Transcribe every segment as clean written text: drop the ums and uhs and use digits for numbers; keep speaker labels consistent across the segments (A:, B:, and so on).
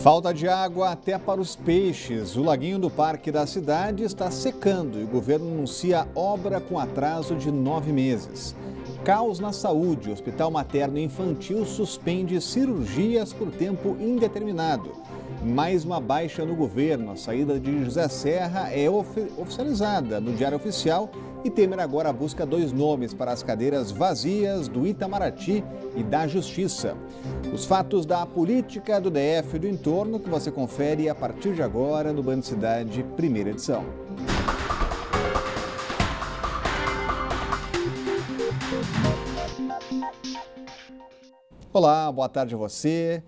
A: Falta de água até para os peixes. O laguinho do parque da cidade está secando e o governo anuncia obra com atraso de 9 meses. Caos na saúde. O Hospital Materno e Infantil suspende cirurgias por tempo indeterminado. Mais uma baixa no governo. A saída de José Serra é oficializada no Diário Oficial e Temer agora busca 2 nomes para as cadeiras vazias do Itamaraty e da Justiça. Os fatos da política do DF e do entorno que você confere a partir de agora no Band Cidade, primeira edição. Olá, boa tarde a você.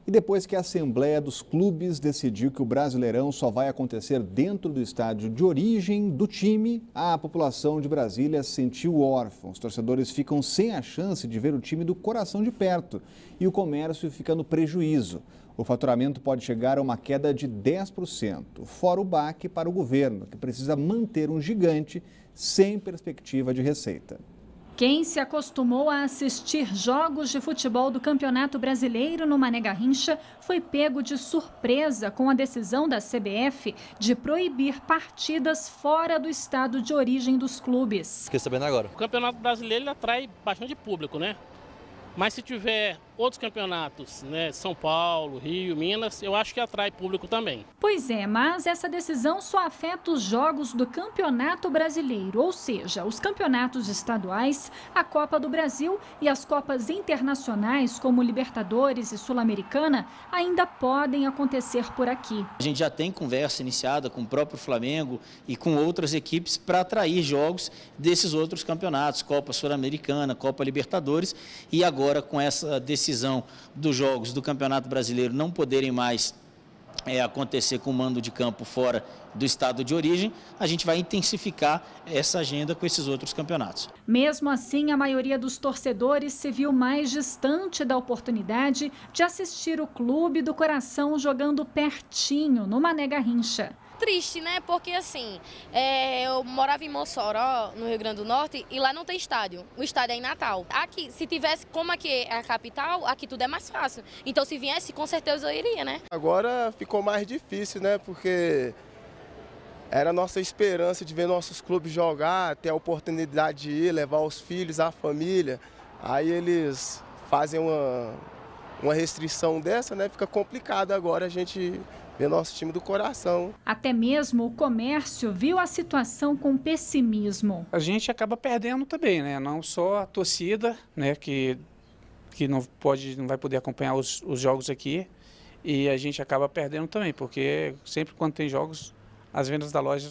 A: E depois que a Assembleia dos Clubes decidiu que o Brasileirão só vai acontecer dentro do estádio de origem do time, a população de Brasília se sentiu órfã. Os torcedores ficam sem a chance de ver o time do coração de perto e o comércio fica no prejuízo. O faturamento pode chegar a uma queda de 10%, fora o baque para o governo, que precisa manter um gigante sem perspectiva de receita.
B: Quem se acostumou a assistir jogos de futebol do Campeonato Brasileiro no Mané Garrincha foi pego de surpresa com a decisão da CBF de proibir partidas fora do estado de origem dos clubes.
C: Fiquei sabendo agora.
D: O Campeonato Brasileiro ele atrai bastante público, né? Mas se tiver outros campeonatos, né, São Paulo, Rio, Minas, eu acho que atrai público também.
B: Pois é, mas essa decisão só afeta os jogos do Campeonato Brasileiro, ou seja, os campeonatos estaduais, a Copa do Brasil e as Copas internacionais, como Libertadores e Sul-Americana, ainda podem acontecer por aqui.
E: A gente já tem conversa iniciada com o próprio Flamengo e com outras equipes para atrair jogos desses outros campeonatos, Copa Sul-Americana, Copa Libertadores, e agora com essa decisão dos jogos do Campeonato Brasileiro não poderem mais acontecer com o mando de campo fora do estado de origem, a gente vai intensificar essa agenda com esses outros campeonatos.
B: Mesmo assim, a maioria dos torcedores se viu mais distante da oportunidade de assistir o Clube do Coração jogando pertinho no Mané Garrincha.
F: Triste, né? Porque assim, eu morava em Mossoró, no Rio Grande do Norte, e lá não tem estádio. O estádio é em Natal. Aqui, se tivesse, como aqui é a capital, aqui tudo é mais fácil. Então, se viesse, com certeza eu iria, né?
G: Agora ficou mais difícil, né? Porque era a nossa esperança de ver nossos clubes jogar, ter a oportunidade de ir, levar os filhos, a família. Aí eles fazem uma restrição dessa, né? Fica complicado agora a gente ver nosso time do coração.
B: Até mesmo o comércio viu a situação com pessimismo.
H: A gente acaba perdendo também, né? Não só a torcida, né? Que não vai poder acompanhar os jogos aqui, e a gente acaba perdendo também, porque sempre quando tem jogos, as vendas da loja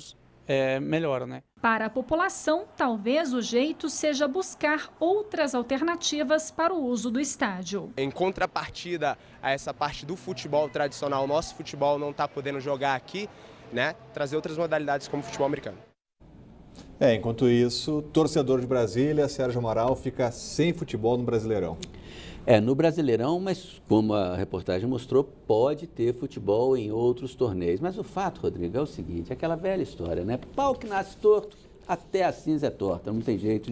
H: melhoram, né?
B: Para a população, talvez o jeito seja buscar outras alternativas para o uso do estádio.
I: Em contrapartida a essa parte do futebol tradicional, o nosso futebol não está podendo jogar aqui, né? Trazer outras modalidades como o futebol americano.
A: Enquanto isso, torcedor de Brasília, Sérgio Amaral, fica sem futebol no Brasileirão.
J: No Brasileirão, mas como a reportagem mostrou, pode ter futebol em outros torneios. Mas o fato, Rodrigo, é o seguinte, aquela velha história, né? Pau que nasce torto, até a cinza é torta. Não tem jeito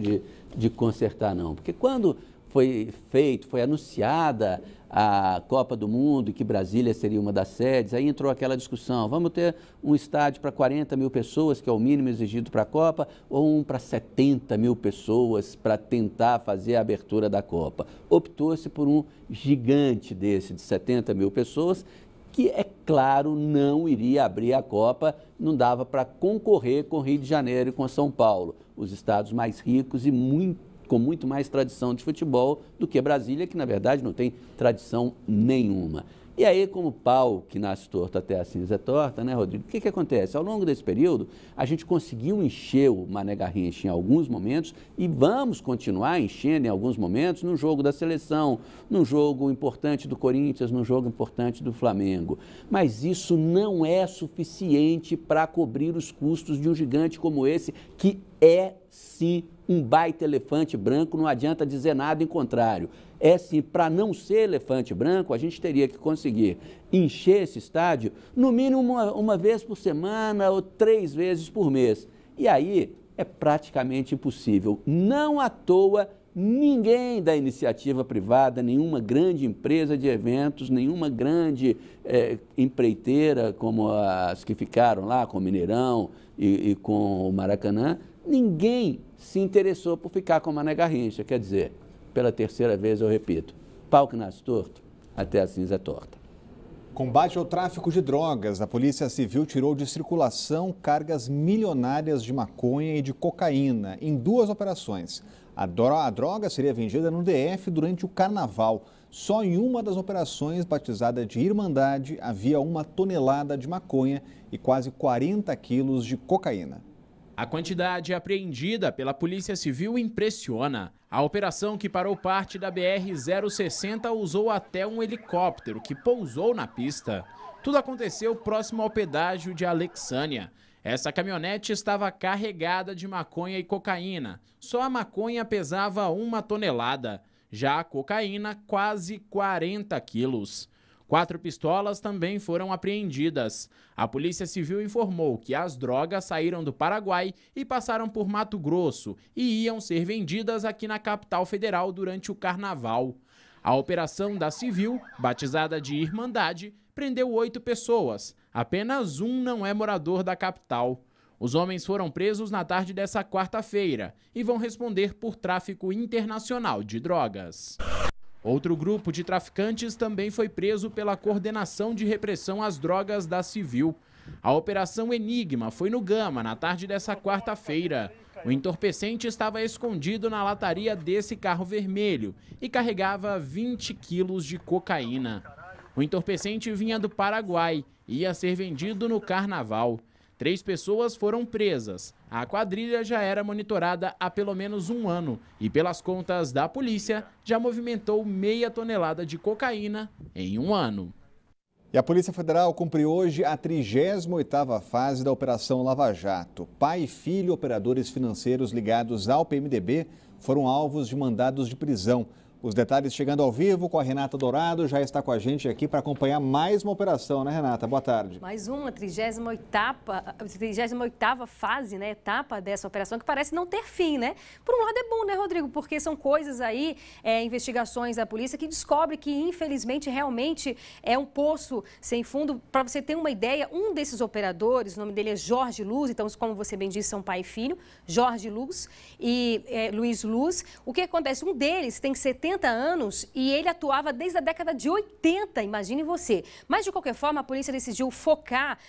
J: de consertar, não. Porque quando foi anunciada a Copa do Mundo, que Brasília seria uma das sedes, aí entrou aquela discussão, vamos ter um estádio para 40 mil pessoas, que é o mínimo exigido para a Copa, ou um para 70 mil pessoas para tentar fazer a abertura da Copa. Optou-se por um gigante desse, de 70 mil pessoas, que, é claro, não iria abrir a Copa, não dava para concorrer com Rio de Janeiro e com São Paulo, os estados mais ricos e com muito mais tradição de futebol do que Brasília, que na verdade não tem tradição nenhuma. E aí, como pau que nasce torto até a cinza é torta, né, Rodrigo? O que acontece? Ao longo desse período, a gente conseguiu encher o Mané Garrincha em alguns momentos e vamos continuar enchendo em alguns momentos no jogo da seleção, no jogo importante do Corinthians, no jogo importante do Flamengo. Mas isso não é suficiente para cobrir os custos de um gigante como esse, que é, sim, um baita elefante branco, não adianta dizer nada em contrário. Sim, para não ser elefante branco, a gente teria que conseguir encher esse estádio no mínimo uma vez por semana ou 3 vezes por mês. E aí é praticamente impossível. Não à toa, Ninguém da iniciativa privada, nenhuma grande empresa de eventos, nenhuma grande empreiteira como as que ficaram lá com o Mineirão e com o Maracanã, ninguém se interessou por ficar com a Mané Garrincha. Quer dizer, pela terceira vez eu repito, pau que nasce torto, até a cinza é torta.
A: Combate ao tráfico de drogas. A Polícia Civil tirou de circulação cargas milionárias de maconha e de cocaína em 2 operações. A droga seria vendida no DF durante o Carnaval. Só em uma das operações, batizada de Irmandade, havia 1 tonelada de maconha e quase 40 quilos de cocaína.
C: A quantidade apreendida pela Polícia Civil impressiona. A operação, que parou parte da BR-060, usou até um helicóptero que pousou na pista. Tudo aconteceu próximo ao pedágio de Alexânia. Essa caminhonete estava carregada de maconha e cocaína. Só a maconha pesava 1 tonelada. Já a cocaína, quase 40 quilos. 4 pistolas também foram apreendidas. A Polícia Civil informou que as drogas saíram do Paraguai e passaram por Mato Grosso e iam ser vendidas aqui na capital federal durante o Carnaval. A operação da Civil, batizada de Irmandade, prendeu 8 pessoas. Apenas um não é morador da capital. Os homens foram presos na tarde dessa quarta-feira e vão responder por tráfico internacional de drogas. Outro grupo de traficantes também foi preso pela Coordenação de Repressão às Drogas da Civil. A Operação Enigma foi no Gama na tarde dessa quarta-feira. O entorpecente estava escondido na lataria desse carro vermelho e carregava 20 quilos de cocaína. O entorpecente vinha do Paraguai e ia ser vendido no Carnaval. 3 pessoas foram presas. A quadrilha já era monitorada há pelo menos 1 ano e, pelas contas da polícia, já movimentou meia tonelada de cocaína em 1 ano.
A: E a Polícia Federal cumpriu hoje a 38ª fase da Operação Lava Jato. Pai e filho, operadores financeiros ligados ao PMDB, foram alvos de mandados de prisão. Os detalhes chegando ao vivo com a Renata Dourado, já está com a gente aqui para acompanhar mais uma operação, né, Renata? Boa tarde.
K: Mais uma 38ª fase, né, etapa dessa operação, que parece não ter fim, né? Por um lado é bom, né, Rodrigo? Porque são coisas aí, investigações da polícia que descobre que, infelizmente, realmente é um poço sem fundo. Para você ter uma ideia, um desses operadores, o nome dele é Jorge Luz, então, como você bem disse, são pai e filho, Jorge Luz e Luiz Luz. O que acontece? Um deles tem 70 anos e ele atuava desde a década de 80, imagine você. Mas, de qualquer forma, a polícia decidiu focar,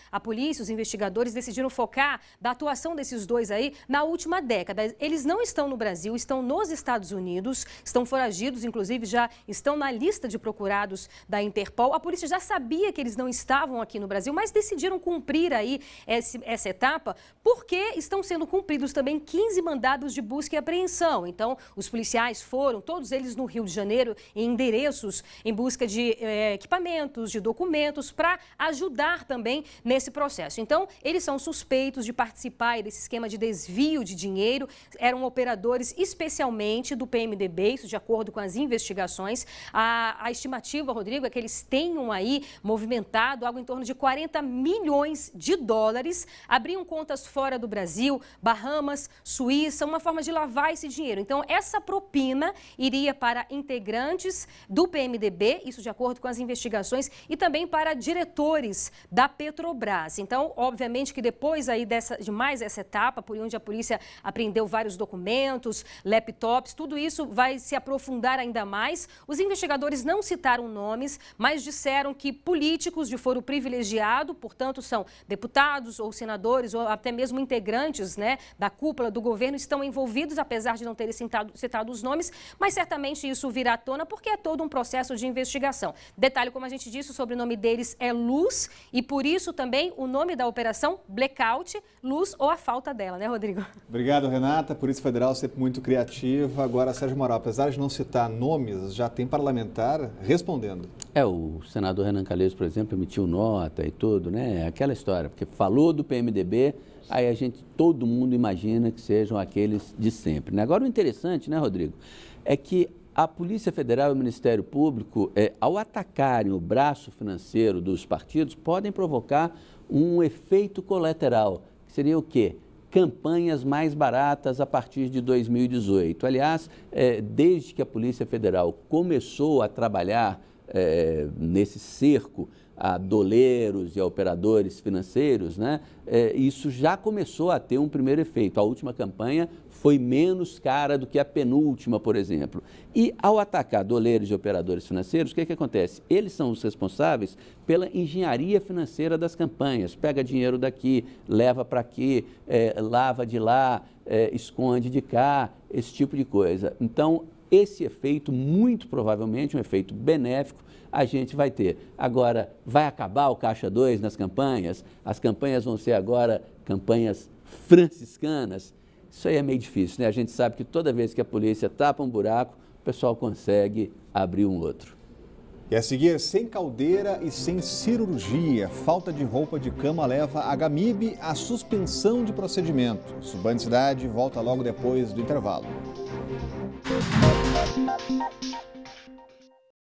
K: os investigadores decidiram focar da atuação desses dois aí na última década. Eles não estão no Brasil, estão nos Estados Unidos, estão foragidos, inclusive já estão na lista de procurados da Interpol. A polícia já sabia que eles não estavam aqui no Brasil, mas decidiram cumprir aí essa etapa porque estão sendo cumpridos também 15 mandados de busca e apreensão. Então, os policiais foram, todos eles no Rio de Janeiro, em endereços em busca de equipamentos, de documentos, para ajudar também nesse processo. Então, eles são suspeitos de participar desse esquema de desvio de dinheiro, eram operadores especialmente do PMDB, isso de acordo com as investigações. A estimativa, Rodrigo, é que eles tenham aí movimentado algo em torno de 40 milhões de dólares, abriam contas fora do Brasil, Bahamas, Suíça, uma forma de lavar esse dinheiro. Então, essa propina iria para integrantes do PMDB, isso de acordo com as investigações, e também para diretores da Petrobras. Então, obviamente que depois aí de mais essa etapa, por onde a polícia apreendeu vários documentos, laptops, tudo isso vai se aprofundar ainda mais. Os investigadores não citaram nomes, mas disseram que políticos de foro privilegiado, portanto, são deputados ou senadores ou até mesmo integrantes, né, da cúpula do governo, estão envolvidos, apesar de não terem citado os nomes, mas certamente isso virá à tona porque é todo um processo de investigação. Detalhe, como a gente disse, o sobrenome deles é Luz e por isso também o nome da operação Blackout, Luz ou a falta dela, né, Rodrigo?
A: Obrigado, Renata. Polícia Federal sempre muito criativa. Agora, Sérgio Moral, apesar de não citar nomes, já tem parlamentar respondendo.
J: O senador Renan Calheiros, por exemplo, emitiu nota e tudo, né? Aquela história, porque falou do PMDB, aí todo mundo imagina que sejam aqueles de sempre, né? Agora, o interessante, né, Rodrigo, é que a Polícia Federal e o Ministério Público, ao atacarem o braço financeiro dos partidos, podem provocar um efeito colateral, que seria o quê? campanhas mais baratas a partir de 2018. Aliás, desde que a Polícia Federal começou a trabalhar nesse cerco a doleiros e a operadores financeiros, né, isso já começou a ter um primeiro efeito. A última campanha foi menos cara do que a penúltima, por exemplo. E ao atacar doleiros e operadores financeiros, o que acontece? Eles são os responsáveis pela engenharia financeira das campanhas. Pega dinheiro daqui, leva para aqui, lava de lá, esconde de cá, esse tipo de coisa. Então, esse efeito, muito provavelmente, um efeito benéfico, a gente vai ter. Agora, vai acabar o Caixa 2 nas campanhas? As campanhas vão ser agora campanhas franciscanas? Isso aí é meio difícil, né? A gente sabe que toda vez que a polícia tapa um buraco, o pessoal consegue abrir um outro.
A: E a seguir, sem caldeira e sem cirurgia, falta de roupa de cama leva a Gamib à suspensão de procedimentos. O Band Cidade volta logo depois do intervalo.